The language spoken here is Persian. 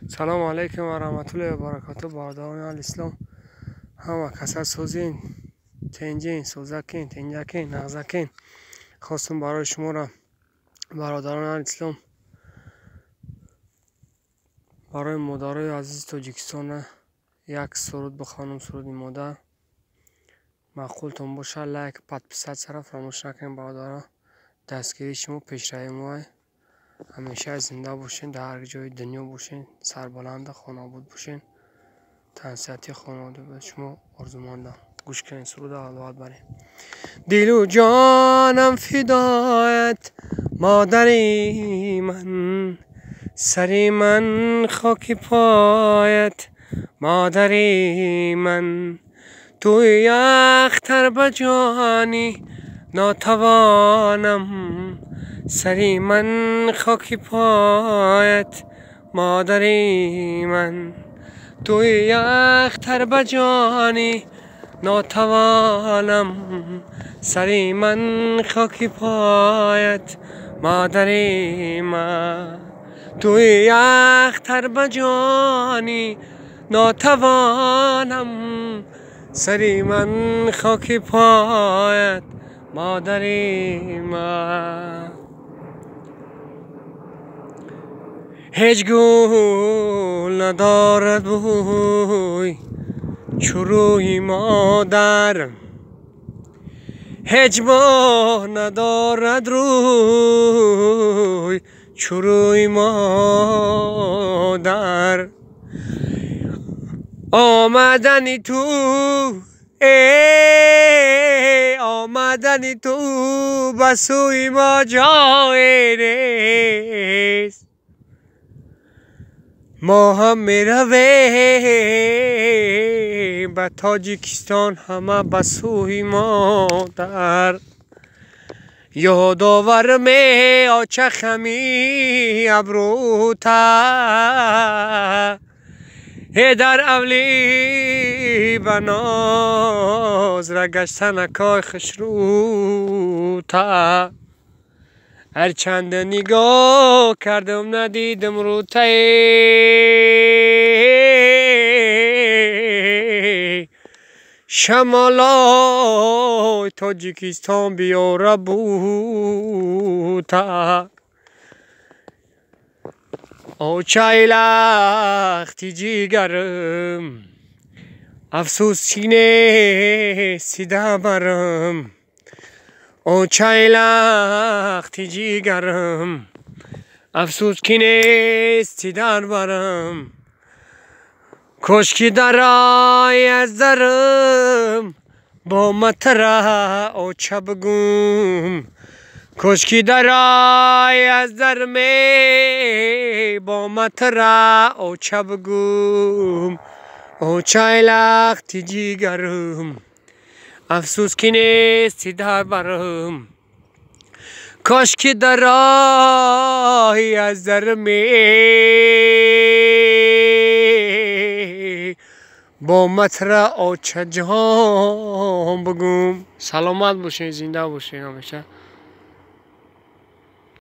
سلام علیکم و رحمت الله و برکاته. برداران اسلام همه کسا سوزین تنجین سوزکین تنجکین نغزکین خواستم برای شما را برادران اسلام برای مادرای عزیز تاجیکستان یک سرود بخوانم. سرود مادر معقولتون باشه. لایک подписаться سره فراموش نکنین. برادران دستگیری شما پیشروی ما همیشه زنده باشین، در هر جای دنیا باشین، سربلند خانواد باشین، تنسیتی خانواده به شما آرزومندم. گوش کنین سرود الواد بریم. دل و جانم فدایت مادری من، سری من خاک پایت مادری من، توی اختر بجانی ناتوانم، سری من خاک پایت مادری من، توی اختر بجانی ناتوانم، سری من خاک پایت مادری من، توی اختر بجانی ناتوانم، سری من خاک پایت مادری من. هیچ گل ندارد بوی چو روی مادر، هیچ ماه ندارد روی چو روی مادر، آمدنی تو آمدنی تو بسوی ما جای نیست، ما هم میرویم به تاجیکستان همه بسوی مادر، یادآور می آچخمی ابروتا، در اولی بناز را گشتن کای خشروتا، هر چند نگاه کردم ندیدم روتای، شمالای تاجیکستان بیاره بوتا، او چای لختی جیگرم افسوس چینه سیده برم، او چای لختی جیگرم افسوس کی نیستی در برم، کشکی درای از درم با متره او چه بگوم، کشکی درای از درم با متره او چه بگوم، او چای لختی جیگرم افسوس کی نیستی در برم، کاش که درای از درم با مطرح او چه جهان بگم. سلامت باشین، زنده باشین همیشه.